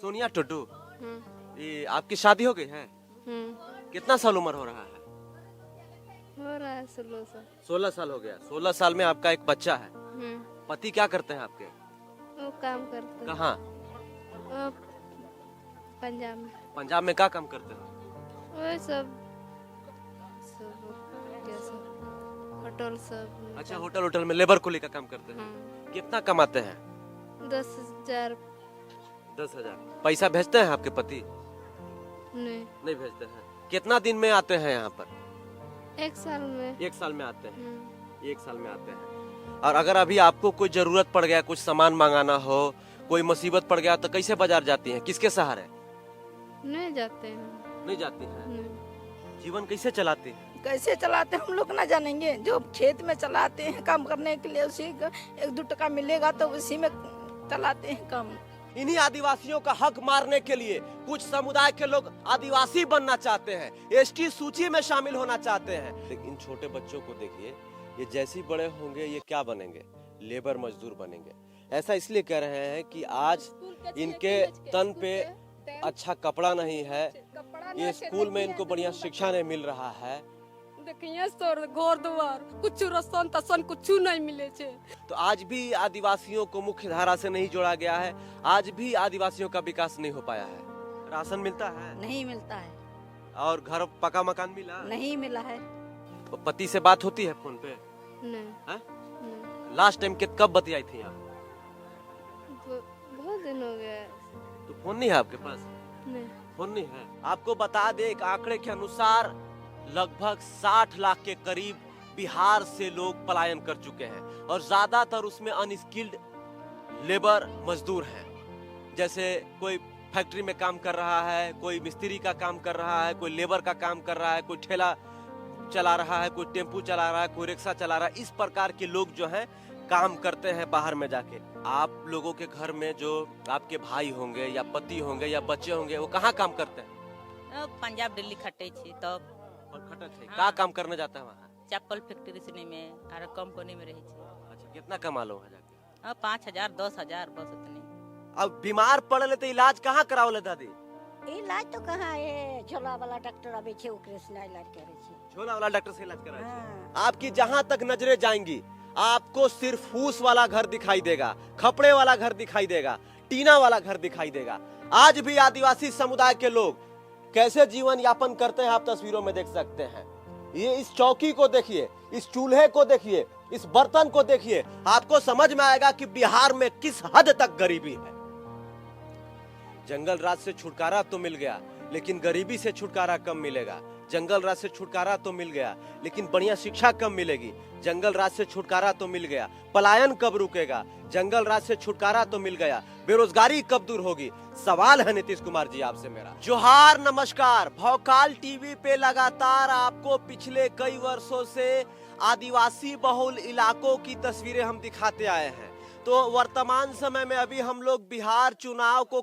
सोनिया टुडू, हम्म, ये आपकी शादी हो गई है? कितना साल उम्र हो रहा है? हो रहा है 16 साल। 16 साल हो गया। 16 साल में आपका एक बच्चा है। पति क्या करते हैं आपके? वो काम करते हैं। कहाँ? वो पंजाब में। पंजाब में क्या काम करते हैं? वो सब सब क्या सब होटल सब। अच्छा, होटल में लेबर कुली का काम करते हैं। हाँ, कितना कमाते हैं? 10,000 10,000। पैसा भेजते हैं आपके पति? नहीं, नहीं भेजते हैं। कितना दिन में आते हैं यहाँ पर? 1 साल में। 1 साल में आते हैं। हम्म, 1 साल में आते हैं। और अगर अभी आपको कोई जरूरत पड़ गया, कुछ सामान मंगाना हो, कोई मुसीबत पड़ गया, तो कैसे बाजार जाती हैं? किसके सहारे? नहीं जाते हैं। नहीं जाती हैं। नहीं। जीवन कैसे चलाती हैं? कैसे चलाते हम लोग ना जानेंगे। जो खेत में चलाते हैं काम करने के लिए, उसी का 1-2 टका मिलेगा तो उसी में चलाते हैं काम। इन्हीं आदिवासियों का हक मारने के लिए कुछ समुदाय के लोग आदिवासी बनना चाहते हैं, एसटी सूची में शामिल होना चाहते हैं। लेकिन इन छोटे बच्चों को देखिए, ये जैसे बड़े होंगे ये क्या बनेंगे? लेबर मजदूर बनेंगे। ऐसा इसलिए कह रहे हैं कि आज इनके तन पे अच्छा कपड़ा नहीं है, ये स्कूल में इनको बढ़िया शिक्षा नहीं मिल रहा है। देखिए सर, घर द्वार कुछ राशन तसन कुछ नहीं मिले छे। तो आज भी आदिवासियों को मुख्य धारा से नहीं जोड़ा गया है, आज भी आदिवासियों का विकास नहीं हो पाया है। राशन मिलता है? नहीं मिलता है। और घर पका मकान मिला? नहीं मिला है। पति से बात होती है फोन पे? नहीं, हैं? नहीं। लास्ट टाइम कब बतियाई थी आप? बहुत दिन हो गया। तो फोन नहीं है आपके पास? नहीं। फोन नहीं है। आपको बता दे, एक आंकड़े के अनुसार लगभग 60 लाख के करीब बिहार से लोग पलायन कर चुके हैं और ज्यादातर उसमें अनस्किल्ड लेबर मजदूर हैं। जैसे कोई फैक्ट्री में काम कर रहा है, कोई मिस्त्री का काम कर रहा है, कोई लेबर का काम कर रहा है, कोई ठेला चला रहा है, कोई टेम्पू चला रहा है, कोई रिक्शा चला रहा है। इस प्रकार के लोग जो हैं काम करते हैं बाहर में जाके। आप लोगों के घर में जो आपके भाई होंगे या पति होंगे या बच्चे होंगे, वो कहाँ काम करते हैं? पंजाब दिल्ली खटे छी तब और खटक है। हाँ। का काम करने जाता है वहाँ? चप्पल फैक्ट्री सुनी में और कंपनी में रही छी। अच्छा, कितना कमा लो वहाँ जाके? 5,000 10,000 बस उतनी। अब बीमार पड़े तो इलाज कहाँ कराओ ले दादी? इलाज तो कहाँ है, झोला वाला डॉक्टर अभी छे, ओकरे से इलाज करे छे। झोला वाला डॉक्टर से इलाज कराए। हाँ। आपकी जहाँ तक नजरें जाएंगी, आपको सिर्फ फूस वाला घर दिखाई देगा, खपड़े वाला घर दिखाई देगा, टीना वाला घर दिखाई देगा। आज भी आदिवासी समुदाय के लोग कैसे जीवन यापन करते हैं आप तस्वीरों में देख सकते हैं। ये इस चौकी को देखिए, इस चूल्हे को देखिए, इस बर्तन को देखिए, आपको समझ में आएगा कि बिहार में किस हद तक गरीबी है। जंगल राज से छुटकारा तो मिल गया, लेकिन गरीबी से छुटकारा कब मिलेगा? जंगल राज से छुटकारा तो मिल गया, लेकिन बढ़िया शिक्षा कब मिलेगी? जंगल राज से छुटकारा तो मिल गया, पलायन कब रुकेगा? जंगल राज से छुटकारा तो मिल गया, बेरोजगारी कब दूर होगी? सवाल है नीतीश कुमार जी आपसे मेरा। जोहार, नमस्कार। भौकाल टीवी पे लगातार आपको पिछले कई वर्षों से आदिवासी बहुल इलाकों की तस्वीरें हम दिखाते आए हैं। तो वर्तमान समय में अभी हम लोग बिहार चुनाव को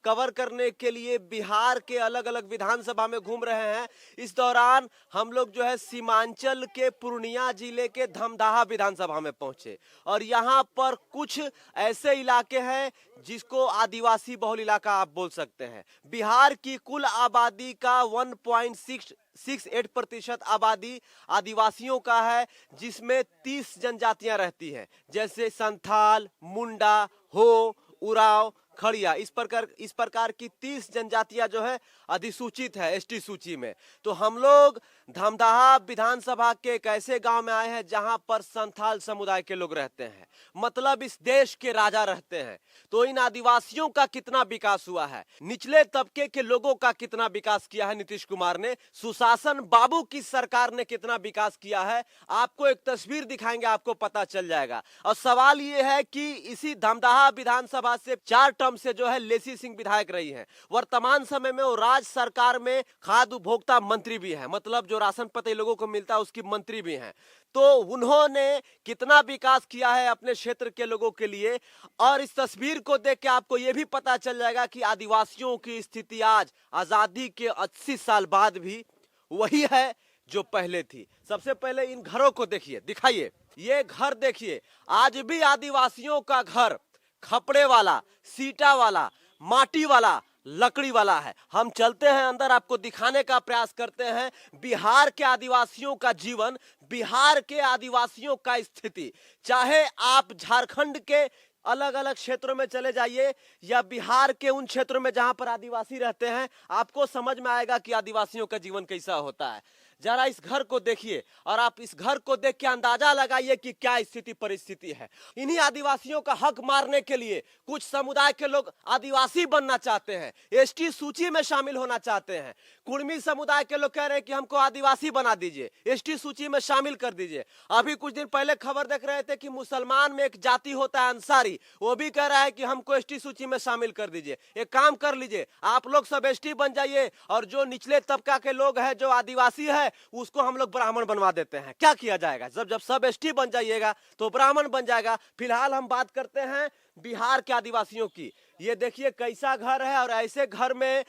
कवर करने के लिए बिहार के अलग अलग विधानसभा में घूम रहे हैं। इस दौरान हम लोग जो है सीमांचल के पूर्णिया जिले के धमदाहा विधानसभा में पहुंचे और यहाँ पर कुछ ऐसे इलाके हैं जिसको आदिवासी बहुल इलाका आप बोल सकते हैं। बिहार की कुल आबादी का 1.68% आबादी आदिवासियों का है, जिसमें 30 जनजातियां रहती हैं, जैसे संथाल, मुंडा, हो, उराव, खड़िया। इस प्रकार की 30 जनजातियां जो है अधिसूचित है एसटी सूची में। तो हम लोग धमदाहा विधानसभा के एक ऐसे गांव में आए हैं जहां पर संथाल समुदाय के लोग रहते हैं, मतलब इस देश के राजा रहते हैं। तो इन आदिवासियों का कितना विकास हुआ है, निचले तबके के लोगों का कितना विकास किया है नीतीश कुमार ने, सुशासन बाबू की सरकार ने कितना विकास किया है, आपको एक तस्वीर दिखाएंगे, आपको पता चल जाएगा। और सवाल ये है कि इसी धमदाहा विधानसभा से 4 टर्म से जो है लेसी सिंह विधायक रही है। वर्तमान समय में वो राज्य सरकार में खाद्य उपभोक्ता मंत्री भी है, मतलब जो राशन पते लोगों को मिलता है उसकी मंत्री भी हैं। तो उन्होंने कितना विकास किया है अपने क्षेत्र के लोगों के लिए, और इस तस्वीर को देख के आपको यह भी पता चल जाएगा कि आदिवासियों की स्थिति आज आजादी के 80 साल बाद भी वही है जो पहले थी। सबसे पहले इन घरों को देखिए, दिखाइए, ये घर देखिए, आज भी आदिवासियों का घर खपड़े वाला, सीटा वाला, माटी वाला, लकड़ी वाला है। हम चलते हैं अंदर, आपको दिखाने का प्रयास करते हैं बिहार के आदिवासियों का जीवन, बिहार के आदिवासियों का स्थिति। चाहे आप झारखंड के अलग अलग क्षेत्रों में चले जाइए या बिहार के उन क्षेत्रों में जहां पर आदिवासी रहते हैं, आपको समझ में आएगा कि आदिवासियों का जीवन कैसा होता है। जरा इस घर को देखिए और आप इस घर को देख के अंदाजा लगाइए कि क्या स्थिति परिस्थिति है। इन्हीं आदिवासियों का हक मारने के लिए कुछ समुदाय के लोग आदिवासी बनना चाहते हैं, एसटी सूची में शामिल होना चाहते हैं। कुर्मी समुदाय के लोग कह रहे हैं कि हमको आदिवासी बना दीजिए, एसटी सूची में शामिल कर दीजिए। अभी कुछ दिन पहले खबर देख रहे थे कि मुसलमान में एक जाति होता है अंसारी, वो भी कह रहा है कि हमको एसटी सूची में शामिल कर दीजिए। एक काम कर लीजिए, आप लोग सब एसटी बन जाइए और जो निचले तबका के लोग हैं, जो आदिवासी है, उसको हम लोग ब्राह्मण बनवा देते हैं। क्या किया जाएगा? जब सब एसटी बन जाइएगा तो ब्राह्मण बन जाएगा। फिलहाल हम बात करते हैं बिहार के आदिवासियों की। ये देखिए कैसा घर है और ऐसे घर में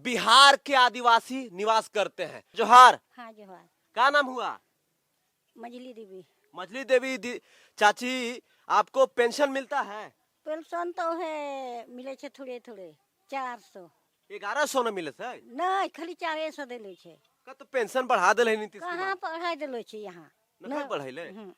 बिहार के आदिवासी निवास करते हैं। जोहार। हाँ जोहार। क्या नाम हुआ? मजली देवी। मजली देवी चाची, आपको पेंशन मिलता है? पेंशन तो है मिले छे थोड़े थोड़े 400। 1100 न मिले है? नहीं, खाली 400 देले छे। का तो पेंशन बढ़ा दिले नीतीश कहाँ कुमार। पढ़ाई देले छे यहाँ? नहीं बढ़ाइले। हम्म।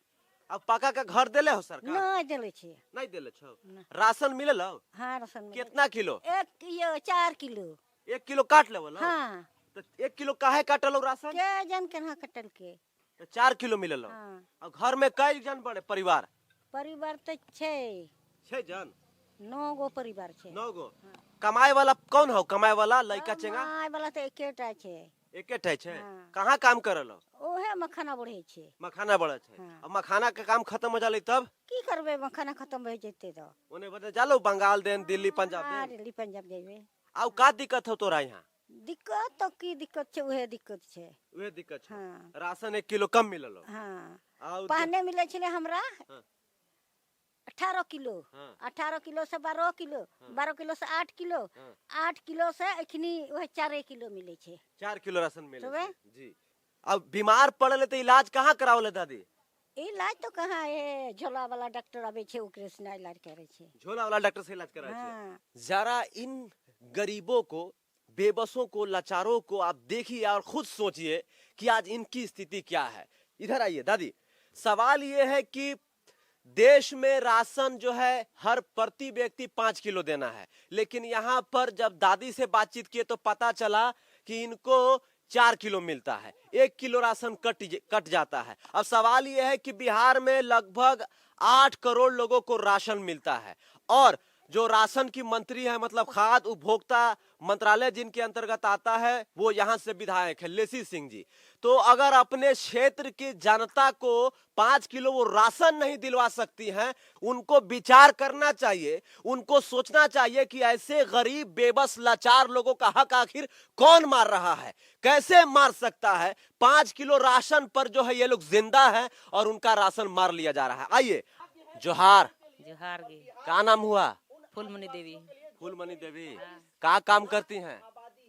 अब पक्का का घर देले हो सरकार? नहीं देले छे। नहीं देले छो। नहीं। राशन मिलल हो? हाँ राशन मिले। कितना किलो? 4 किलो। 1 किलो काट लेवल हो? हाँ। तो 1 किलो काहे काटल हो राशन? के जन केना कटल के? तो 4 किलो मिलल हो। हाँ। अब घर में कई जन बड़े परिवार? परिवार तो छे 6 जन। 9 गो परिवार छे। 9 गो। कमाए वाला कौन हो? कमाए वाला लड़का चेंगा? कमाए वाला तो एकेटा छे। एकेठे छे। हाँ। कहाँ काम करल हो? ओहे मखाना बढ़े छे। मखाना बढ़े छे। हाँ। अब मखाना के काम खत्म हो जाले तब की करबे? मखाना खत्म हो जते तो ओने बदे जालो बंगाल देन, दिल्ली, पंजाब हाँ, देन। दिल्ली पंजाब जेबे। आउ का दिक्कत हो तोरा यहाँ? दिक्कत तो की दिक्कत छे? उहे दिक्कत छे। वे दिक्कत छे। हाँ। राशन 1 किलो कम मिलल हो। हाँ। आउ पहले मिले छले हमरा हाँ। 18 किलो। हाँ। 18 किलो से 12 किलो, 12 किलो से 8 किलो, हाँ। 8 किलो से अखनी वह 4 किलो मिले छे। 4 किलो राशन मिले सुबह? छे। जी। अब बीमार पड़ले तो इलाज कहाँ करावले दादी? इलाज तो कहाँ है, झोला वाला डॉक्टर आवे छे, ओकरे से ना इलाज करे छे। झोला वाला डॉक्टर से इलाज कराए हाँ। छे। जरा इन गरीबों को, बेबसों को, लाचारों को आप देखिए और खुद सोचिए कि आज इनकी स्थिति क्या है। इधर आइए दादी। सवाल ये है कि देश में राशन जो है हर प्रति व्यक्ति 5 किलो देना है, लेकिन यहाँ पर जब दादी से बातचीत किए तो पता चला कि इनको 4 किलो मिलता है। 1 किलो राशन कट जाता है। अब सवाल यह है कि बिहार में लगभग 8 करोड़ लोगों को राशन मिलता है और जो राशन की मंत्री है, मतलब खाद्य उपभोक्ता मंत्रालय जिनके अंतर्गत आता है, वो यहाँ से विधायक है लेसी सिंह जी। तो अगर अपने क्षेत्र की जनता को 5 किलो वो राशन नहीं दिलवा सकती हैं, उनको विचार करना चाहिए, उनको सोचना चाहिए कि ऐसे गरीब, बेबस, लाचार लोगों का हक आखिर कौन मार रहा है, कैसे मार सकता है। 5 किलो राशन पर जो है ये लोग जिंदा है और उनका राशन मार लिया जा रहा है। आइए। जोहार। जोहार गे। क्या नाम हुआ? फूलमणि देवी। फूलमणि देवी। क्या काम करती हैं?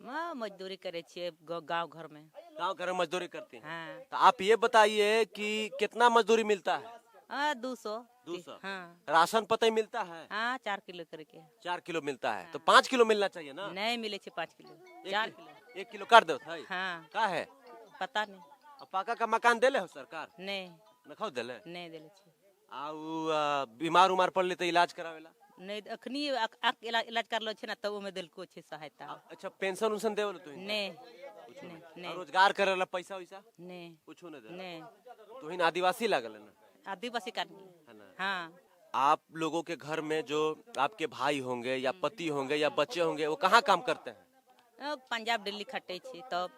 मैं मजदूरी करे छिए गांव घर में। गाँव घर में मजदूरी करती हैं। हाँ। तो आप ये बताइए कि कितना मजदूरी मिलता है? 200। 200। हाँ। राशन पता ही मिलता है? हाँ 4 किलो करके। 4 किलो मिलता है। तो 5 किलो मिलना चाहिए ना? नहीं मिले छे 5 किलो, 4 किलो। 1 किलो काट दो भाई। हाँ। का है? पता नहीं। अब पाका का मकान देले हो सरकार? नहीं नखो देले? नहीं देले छे। आउ बीमार उमार पड़ले तो इलाज करावेला? नहीं अखनी इलाज कर लो छे ना, तब में दिलको छे सहायता। अच्छा पेंशन उसन देवल तू? नहीं नहीं। नहीं रोजगार करेला पैसा वैसा नहीं कुछ नहीं दे? नहीं। तू ही आदिवासी लागल है ना? आदिवासी करनी है ना? हाँ। आप लोगों के घर में जो आपके भाई होंगे या पति होंगे या बच्चे होंगे, वो कहाँ काम करते हैं? पंजाब दिल्ली खटे छे, तब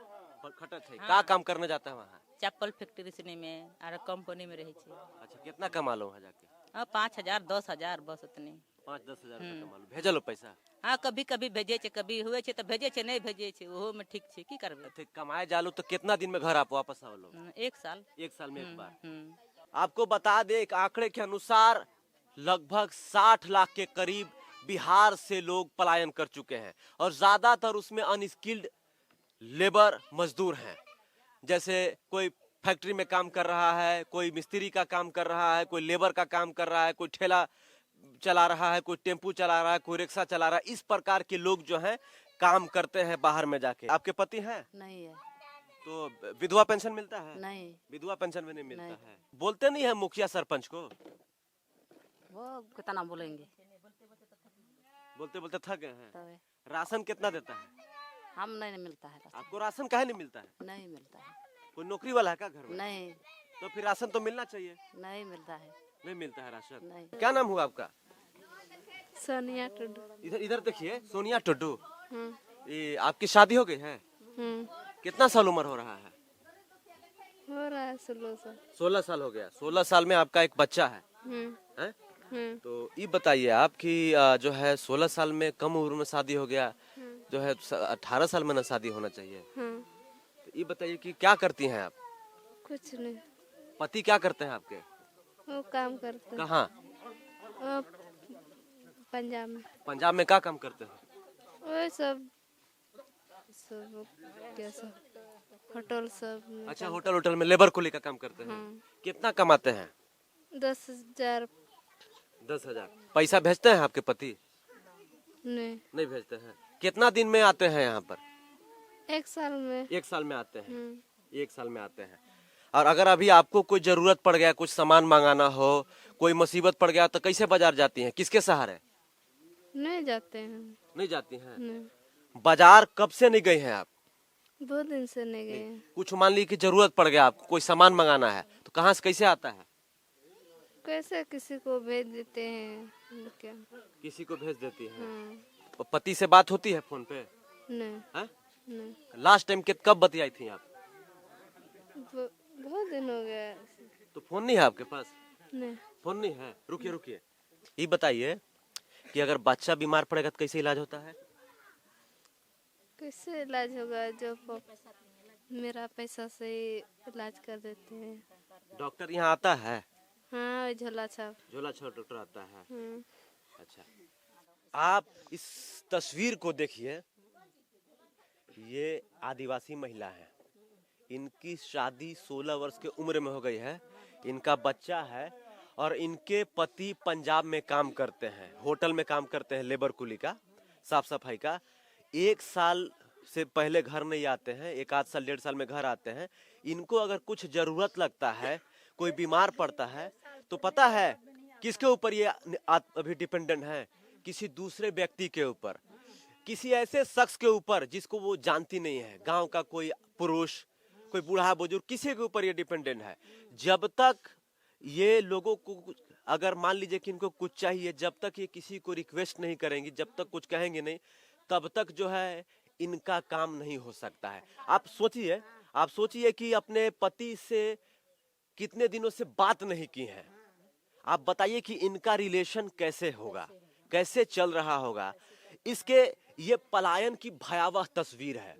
खटत है। का काम करने जाता है वहाँ? चप्पल फैक्ट्री से में और कंपनी में रहे छे। अच्छा कितना कमा लो वहाँ जाके? 5,000 10,000 बस उतने। 5-10 हजार कमा लो। भेजलो पैसा? हाँ कभी कभी भेजे छे, कभी हुए छे तो भेजे छे, नहीं भेजे छे ओहो में ठीक छे, की करबे। तो कमाए जालो तो कितना दिन में घर आप वापस आवलो? 1 साल। 1 साल में एक बार। हम्म। आपको बता दे, एक आंकड़े के अनुसार लगभग 60 लाख के करीब बिहार से लोग पलायन कर चुके हैं और ज्यादातर उसमें अनस्किल्ड लेबर मजदूर हैं। जैसे कोई फैक्ट्री में काम कर रहा है, कोई मिस्त्री का काम कर रहा है, कोई लेबर का काम कर रहा है, कोई ठेला चला रहा है, कोई टेम्पू चला रहा है, कोई रिक्शा चला रहा है। इस प्रकार के लोग जो हैं काम करते हैं बाहर में जाके। आपके पति हैं नहीं है, तो विधवा पेंशन मिलता है? नहीं, विधवा पेंशन भी नहीं मिलता नहीं। है। बोलते नहीं है मुखिया सरपंच को? वो कितना बोलेंगे। बोलते बोलते थक गए हैं। तो राशन कितना देता है? हम नहीं मिलता है, आपको राशन काहे नहीं मिलता है? नहीं मिलता है, कोई नौकरी वाला है क्या घर में? नहीं, तो फिर राशन तो मिलना चाहिए। नहीं मिलता है, नहीं मिलता है राशन। नहीं। क्या नाम हुआ आपका? सोनिया टुडू। इधर इधर देखिए, सोनिया टुडू। हम्म ये आपकी शादी हो गई है? हम्म कितना साल उम्र हो रहा है? हो रहा है 16 साल। 16 साल हो गया। 16 साल में आपका एक बच्चा है, हम्म हैं? हम्म तो ये बताइए आप कि जो है 16 साल में कम उम्र में शादी हो गया, जो है 18 साल में ना शादी होना चाहिए। तो ये बताइए कि क्या करती हैं आप? कुछ नहीं, पति क्या करते हैं आपके? वो काम करते हैं। कहाँ? वो पंजाब में। पंजाब में क्या काम करते हैं? वो सब सब क्या सब होटल सब में अच्छा, काम- होटल होटल में लेबर कुली का काम करते हैं। हाँ। कितना कमाते हैं? 10,000 10,000। पैसा भेजते हैं आपके पति? नहीं, नहीं भेजते हैं। कितना दिन में आते हैं यहाँ पर? 1 साल में। 1 साल में आते हैं। हम्म 1 साल में आते हैं। और अगर अभी आपको कोई जरूरत पड़ गया, कुछ सामान मंगाना हो, कोई मुसीबत पड़ गया, तो कैसे बाजार जाती हैं? किसके सहारे? नहीं जाते हैं। नहीं जाती हैं। नहीं, बाजार कब से नहीं गई हैं आप? बहुत दिन से नहीं गए हैं। कुछ मान ली कि जरूरत पड़ गया, आपको कोई सामान मंगाना है, तो कहाँ से कैसे आता है? कैसे किसी को भेज देते हैं क्या? किसी को भेज देती है। हाँ, पति से बात होती है फोन पे? नहीं हैं? नहीं, लास्ट टाइम कब बतियाई थी आप? बहुत दिन हो गया। तो फोन नहीं है आपके पास? नहीं, फोन नहीं है। रुकिए रुकिए, ये बताइए कि अगर बच्चा बीमार पड़ेगा तो कैसे इलाज होता है? कैसे इलाज होगा? जो मेरा पैसा से ही इलाज कर देते हैं। डॉक्टर यहाँ आता है? हाँ, झोला छाप। झोला छाप डॉक्टर आता है। हम्म अच्छा, आप इस तस्वीर को देखिए। ये आदिवासी महिला है, इनकी शादी 16 वर्ष की उम्र में हो गई है, इनका बच्चा है और इनके पति पंजाब में काम करते हैं, होटल में काम करते हैं, लेबर कुली का, साफ सफाई का। 1 साल से पहले घर नहीं आते हैं, 1 आध साल 1.5 साल में घर आते हैं। इनको अगर कुछ जरूरत लगता है, कोई बीमार पड़ता है, तो पता है किसके ऊपर ये अभी डिपेंडेंट है? किसी दूसरे व्यक्ति के ऊपर, किसी ऐसे शख्स के ऊपर जिसको वो जानती नहीं है। गांव का कोई पुरुष, कोई बूढ़ा बुजुर्ग, किसी के ऊपर ये डिपेंडेंट है। जब तक ये लोगों को, अगर मान लीजिए कि इनको कुछ चाहिए, जब तक ये किसी को रिक्वेस्ट नहीं करेंगी, जब तक कुछ कहेंगे नहीं, तब तक जो है इनका काम नहीं हो सकता है। आप सोचिए कि अपने पति से कितने दिनों से बात नहीं की है। आप बताइए कि इनका रिलेशन कैसे होगा, कैसे चल रहा होगा। इसके ये पलायन की भयावह तस्वीर है।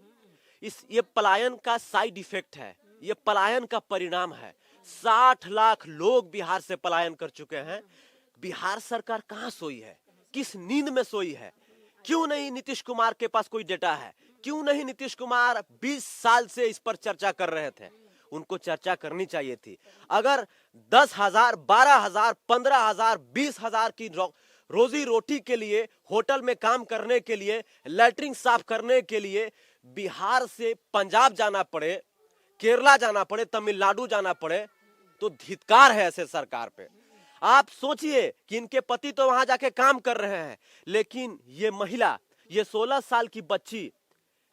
ये पलायन का साइड इफेक्ट है, ये पलायन का परिणाम है। 60 लाख लोग बिहार से पलायन कर चुके हैं। बिहार सरकार कहाँ सोई है? किस नींद में सोई है? क्यों नहीं नीतीश कुमार के पास कोई डेटा है? क्यों नहीं नीतीश कुमार 20 साल से इस पर चर्चा कर रहे थे? उनको चर्चा करनी चाहिए थी। अगर 10,000, 12,000, 15,000, 20,000 की रोजी रोटी के लिए, होटल में काम करने के लिए, लैट्रिन साफ करने के लिए बिहार से पंजाब जाना पड़े, केरला जाना पड़े, तमिलनाडु जाना पड़े, तो धिक्कार है ऐसे सरकार पे। आप सोचिए कि इनके पति तो वहां जाके काम कर रहे हैं, लेकिन ये महिला, ये 16 साल की बच्ची,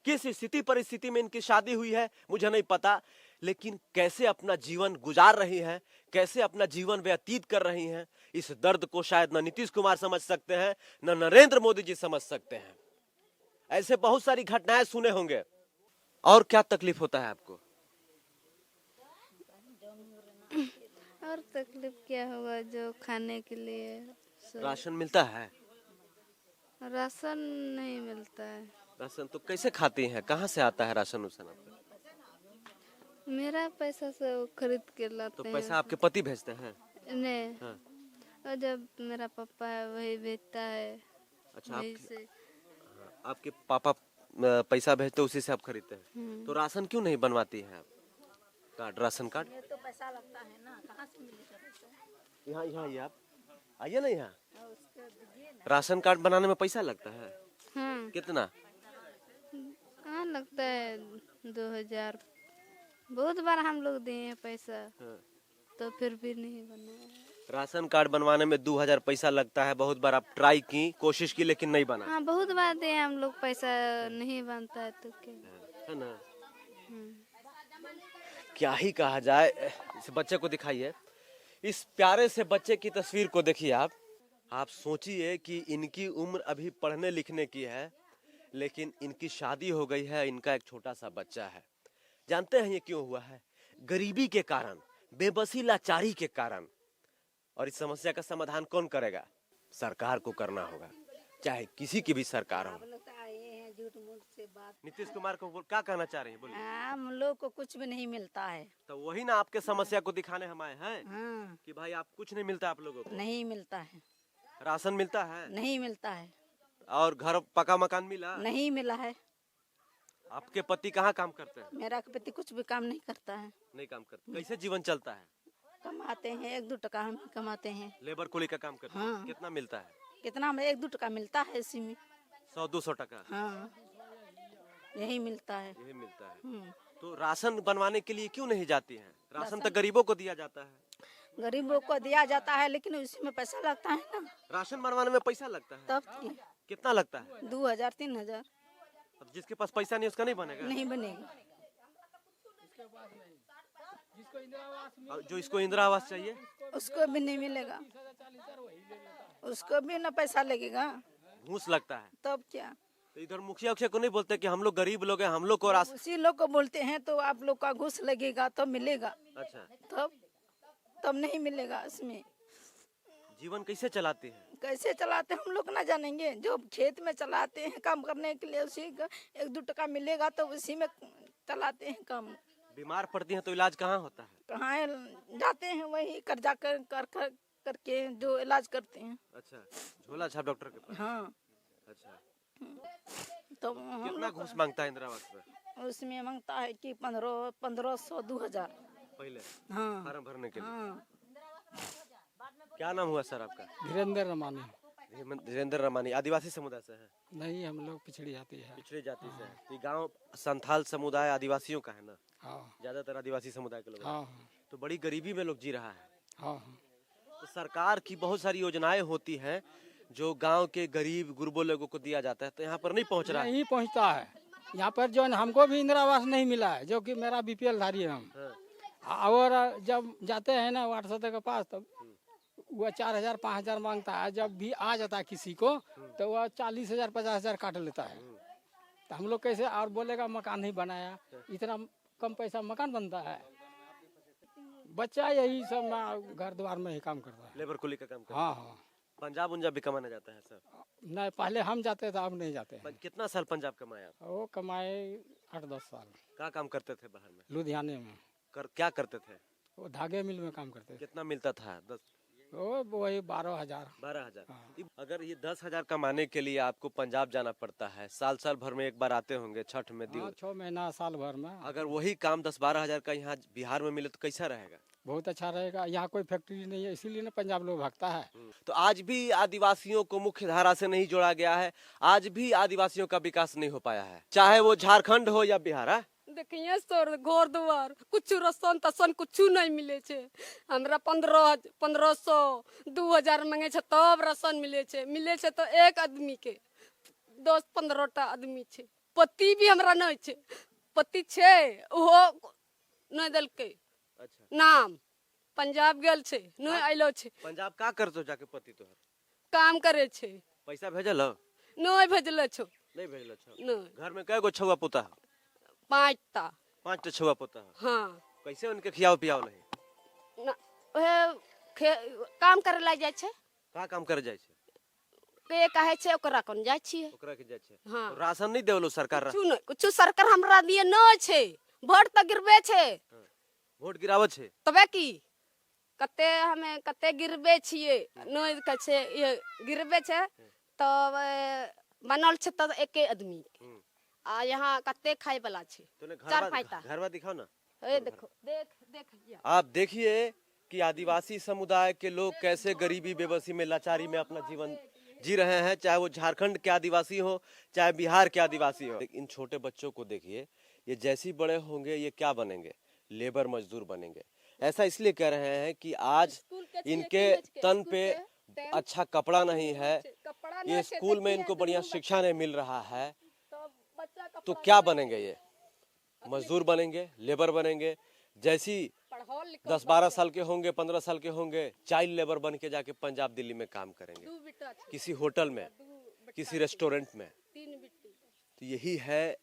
किस स्थिति परिस्थिति में इनकी शादी हुई है मुझे नहीं पता, लेकिन कैसे अपना जीवन गुजार रही हैं, कैसे अपना जीवन व्यतीत कर रही हैं, इस दर्द को शायद न नीतीश कुमार समझ सकते हैं, न नरेंद्र मोदी जी समझ सकते हैं। ऐसे बहुत सारी घटनाएं सुने होंगे। और क्या तकलीफ होता है आपको? और तकलीफ क्या होगा? जो खाने के लिए राशन मिलता है? राशन नहीं मिलता है। राशन तो कैसे खाती हैं? कहाँ से आता है राशन उसन आपका? मेरा पैसा से वो खरीद के लाते तो हैं। पैसा आपके पति भेजते हैं? नहीं, हाँ। और जब मेरा पापा है वही भेजता है। अच्छा, वही से आपके पापा पैसा भेजते, उसी से आप खरीदते हैं। तो राशन क्यों नहीं बनवाती हैं आप? राशन कार्ड तो पैसा लगता है ना, कहाँ से मिलेगा पैसा? यहाँ ये आइए ना यहाँ। राशन कार्ड बनाने में पैसा लगता है? हाँ कितना? हाँ लगता है 2000। बहुत बार हम लोग दिए हैं पैसा, हाँ। तो फिर भी नहीं बना है। राशन कार्ड बनवाने में 2000 पैसा लगता है। बहुत बार आप ट्राई की, कोशिश की, लेकिन नहीं बना, हाँ बहुत बार दिए हम लोग पैसा, नहीं बनता है तो क्या। है ना? हम्म। क्या ही कहा जाए। इस बच्चे को दिखाइए, इस प्यारे से बच्चे की तस्वीर को देखिए आप सोचिए कि इनकी उम्र अभी पढ़ने लिखने की है, लेकिन इनकी शादी हो गई है, इनका एक छोटा सा बच्चा है। जानते हैं ये क्यों हुआ है? गरीबी के कारण, बेबसी लाचारी के कारण। और इस समस्या का समाधान कौन करेगा? सरकार को करना होगा, चाहे किसी की भी सरकार हो। नीतीश कुमार को क्या कहना चाह रही है, बोलिए। हम लोग को कुछ भी नहीं मिलता है। तो वही ना आपके समस्या को दिखाने हम आए हैं हाँ, कि भाई आप कुछ नहीं मिलता आप लोगों को। नहीं मिलता है। राशन मिलता है? नहीं मिलता है। और घर पका मकान मिला? नहीं मिला है। आपके पति कहाँ काम करते हैं? मेरा पति कुछ भी काम नहीं करता है। नहीं काम करते। कैसे जीवन चलता है? कमाते हैं 1-2 टका हम कमाते हैं। लेबर कुली का काम करते हैं। हाँ। कितना मिलता है? कितना हमें 1-2 टका मिलता है इसी में। 100-200 टका हाँ, यही मिलता है। यही मिलता है। हम्म। तो राशन बनवाने के लिए क्यों नहीं जाती हैं? राशन तो गरीबों को दिया जाता है। गरीबों को दिया जाता है, लेकिन उसी में पैसा लगता है ना। राशन बनवाने में पैसा लगता है? तब कितना लगता है? 2000-3000। अब जिसके पास पैसा नहीं उसका नहीं बनेगा? नहीं बनेगा। और जो इसको इंदिरा आवास चाहिए उसको भी नहीं मिलेगा, उसको भी ना पैसा लगेगा। घूस लगता है। तब क्या? तो इधर मुखिया उखिया को नहीं बोलते कि हम लोग गरीब लोग हैं, हम लोग को राशन। उसी लोग को बोलते हैं तो आप लोग का घूस लगेगा तो मिलेगा। अच्छा, तब नहीं मिलेगा। इसमें जीवन कैसे चलाते हैं? कैसे चलाते हैं हम लोग ना जानेंगे। जो खेत में चलाते हैं काम करने के लिए, उसी का 1-2 टका मिलेगा तो उसी में चलाते हैं काम। बीमार पड़ती हैं तो इलाज कहाँ होता है? कहाँ जाते हैं, वही कर्जा करके जो इलाज करते हैं। अच्छा, झोला छाप डॉक्टर के पास। हाँ, अच्छा, तो कितना घूस मांगता है इंदिरा आवास में? उसमें मांगता है कि 1500 2000 पहले हाँ फॉर्म भरने के लिए। हाँ। क्या नाम हुआ सर आपका? धीरेन्द्र रमानी। धीरेन्द्र रमानी। आदिवासी समुदाय से है? नहीं, हम लोग पिछड़ी जाति है। पिछड़ी जाति से है। तो ये गांव संथाल समुदाय आदिवासियों का है ना? हाँ ज्यादातर आदिवासी समुदाय के लोग हैं। हाँ तो बड़ी गरीबी में लोग जी रहा है। हाँ। तो सरकार की बहुत सारी योजनाएं होती हैं जो गांव के गरीब गुरबों लोगों को दिया जाता है, तो यहाँ पर नहीं पहुँच रहा है। नहीं पहुँचता है यहाँ पर। जो हमको भी इंदिरा आवास नहीं मिला है, जो कि मेरा बीपीएल धारी है हम। हाँ। और जब जाते हैं ना वार्ड सदस्य के पास, तब वह 4000-5000 मांगता है। जब भी आ जाता है किसी को तो वह 40,000-50,000 काट लेता है। तो हम लोग कैसे? और बोलेगा मकान नहीं बनाया, इतना कम पैसा मकान बनता है। बच्चा यही सब घर द्वार में ही काम करता है। लेबर कुली का काम करता हाँ है। हाँ। पंजाब उंजाब भी कमाने जाता है सर? नहीं, पहले हम जाते थे, अब नहीं जाते हैं। कितना साल पंजाब कमाया आप? वो कमाए 8-10 साल क्या काम करते थे बाहर में? लुधियाने में। क्या करते थे? वो धागे मिल में काम करते थे। कितना मिलता था? 10 वो वही 12,000। 12,000। हाँ। अगर ये 10,000 कमाने के लिए आपको पंजाब जाना पड़ता है, साल भर में एक बार आते होंगे छठ में हाँ, 6 महीना साल भर में। अगर वही काम 10-12 हजार का यहाँ बिहार में मिले तो कैसा रहेगा? बहुत अच्छा रहेगा। यहाँ कोई फैक्ट्री नहीं है, इसीलिए ना पंजाब लोग भागता है। तो आज भी आदिवासियों को मुख्य धारा से नहीं जोड़ा गया है, आज भी आदिवासियों का विकास नहीं हो पाया है, चाहे वो झारखंड हो या बिहार। है देखिए सर, घर द्वार कुछ राशन तसन कुछ नहीं मिले छे। हमरा 1500 2000 मांगे छे तब राशन मिले छे तो एक आदमी के 10-15 टा आदमी छे। पति भी हमरा नहीं छे, पति छे ओहो नहीं देलके। अच्छा, नाम पंजाब गेल छे, नहीं आइलो छे। पंजाब का करतो जाके पति तोहर? काम करे छे। पैसा भेजल हो? नहीं भेजले छो। नहीं भेजल छो? नहीं। घर में कई गो छुआ पुता? 5 टा। 5 टा छुआ पुता? हाँ। कैसे उनके खियाव पियाव नहीं? ना काम करे ला जाय छे। का काम करे जाय छे? के कहे छे ओकरा कोन जाय छिए। ओकरा के जाय छे। हाँ। तो राशन नहीं देवलो सरकार? कुछ सरकार हमरा दिए न छे। वोट त गिरबे छे। वोट गिरावत छे तबे की कते हमें कते गिरबे छिए न कछे ये गिरबे छे तो बनल छे त एके आदमी आ यहाँ कते खाए वाला छे। तूने 4-5 टा घरवा दिखाओ ना। ए देखो देख आप देखिए कि आदिवासी समुदाय के लोग कैसे गरीबी बेबसी में लाचारी में अपना जीवन जी रहे हैं, चाहे वो झारखंड के आदिवासी हो चाहे बिहार के आदिवासी हो। इन छोटे बच्चों को देखिए, ये जैसी बड़े होंगे ये क्या बनेंगे, लेबर मजदूर बनेंगे। ऐसा इसलिए कह रहे हैं कि आज इनके तन पे अच्छा कपड़ा नहीं है, ये स्कूल में इनको बढ़िया शिक्षा नहीं मिल रहा है, तो क्या बनेंगे ये? मजदूर बनेंगे, लेबर बनेंगे। जैसी 10-12 साल के होंगे, 15 साल के होंगे, चाइल्ड लेबर बन के जाके पंजाब दिल्ली में काम करेंगे, किसी होटल में, किसी रेस्टोरेंट में। तो यही है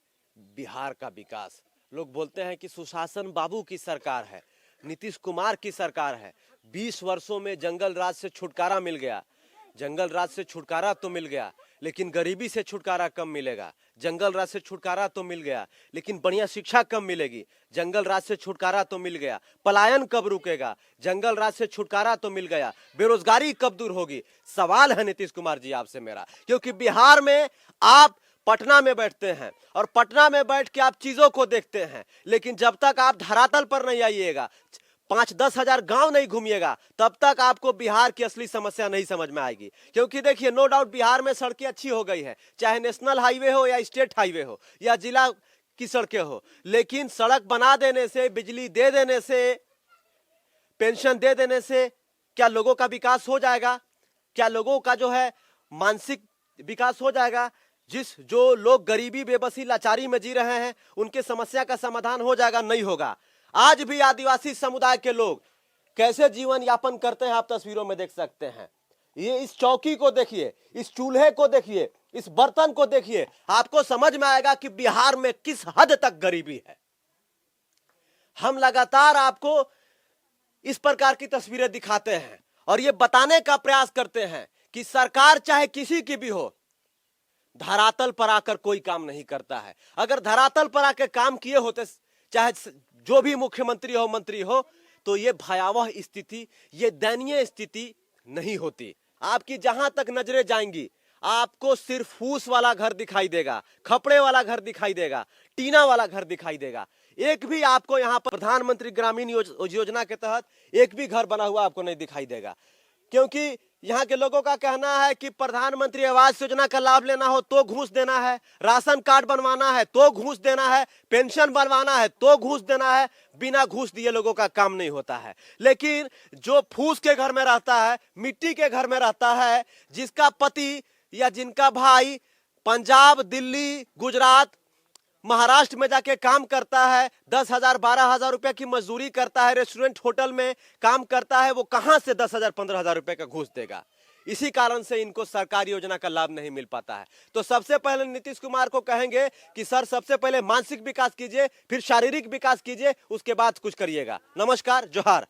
बिहार का विकास। लोग बोलते हैं कि सुशासन बाबू की सरकार है, नीतीश कुमार की सरकार है। 20 वर्षों में जंगल राज से छुटकारा मिल गया। जंगल राज से छुटकारा तो मिल गया, लेकिन गरीबी से छुटकारा कम मिलेगा। जंगल राज से छुटकारा तो मिल गया, लेकिन बढ़िया शिक्षा कब मिलेगी? जंगल राज से छुटकारा तो मिल गया, पलायन कब रुकेगा? जंगल राज से छुटकारा तो मिल गया, बेरोजगारी कब दूर होगी? सवाल है नीतीश कुमार जी आपसे मेरा, क्योंकि बिहार में आप पटना में बैठते हैं और पटना में बैठ के आप चीजों को देखते हैं, लेकिन जब तक आप धरातल पर नहीं आइएगा, 5-10 हजार गांव नहीं घूमिएगा, तब तक आपको बिहार की असली समस्या नहीं समझ में आएगी। क्योंकि देखिए, नो डाउट बिहार में सड़कें अच्छी हो गई है, चाहे नेशनल हाईवे हो या स्टेट हाईवे हो या जिला की सड़कें हो, लेकिन सड़क बना देने से, बिजली दे देने से, पेंशन दे देने से क्या लोगों का विकास हो जाएगा? क्या लोगों का जो है मानसिक विकास हो जाएगा? जो लोग गरीबी बेबसी लाचारी में जी रहे हैं, उनके समस्या का समाधान हो जाएगा? नहीं होगा। आज भी आदिवासी समुदाय के लोग कैसे जीवन यापन करते हैं आप तस्वीरों में देख सकते हैं। ये इस चौकी को देखिए, इस चूल्हे को देखिए, इस बर्तन को देखिए, आपको समझ में आएगा कि बिहार में किस हद तक गरीबी है। हम लगातार आपको इस प्रकार की तस्वीरें दिखाते हैं और ये बताने का प्रयास करते हैं कि सरकार चाहे किसी की भी हो, धरातल पर आकर कोई काम नहीं करता है। अगर धरातल पर आकर काम किए होते, चाहे जो भी मुख्यमंत्री हो, मंत्री हो, तो ये भयावह स्थिति, ये दयनीय स्थिति नहीं होती। आपकी जहां तक नजरें जाएंगी, आपको सिर्फ फूस वाला घर दिखाई देगा, खपड़े वाला घर दिखाई देगा, टीना वाला घर दिखाई देगा। एक भी आपको यहाँ पर प्रधानमंत्री ग्रामीण योजना के तहत एक भी घर बना हुआ आपको नहीं दिखाई देगा, क्योंकि यहाँ के लोगों का कहना है कि प्रधानमंत्री आवास योजना का लाभ लेना हो तो घूस देना है, राशन कार्ड बनवाना है तो घूस देना है, पेंशन बनवाना है तो घूस देना है। बिना घूस दिए लोगों का काम नहीं होता है। लेकिन जो फूस के घर में रहता है, मिट्टी के घर में रहता है, जिसका पति या जिनका भाई पंजाब, दिल्ली, गुजरात, महाराष्ट्र में जाके काम करता है, 10,000 12,000 रुपए की मजदूरी करता है, रेस्टोरेंट होटल में काम करता है, वो कहां से 10,000 15,000 रुपए का घूस देगा? इसी कारण से इनको सरकारी योजना का लाभ नहीं मिल पाता है। तो सबसे पहले नीतीश कुमार को कहेंगे कि सर, सबसे पहले मानसिक विकास कीजिए, फिर शारीरिक विकास कीजिए, उसके बाद कुछ करिएगा। नमस्कार, जोहार।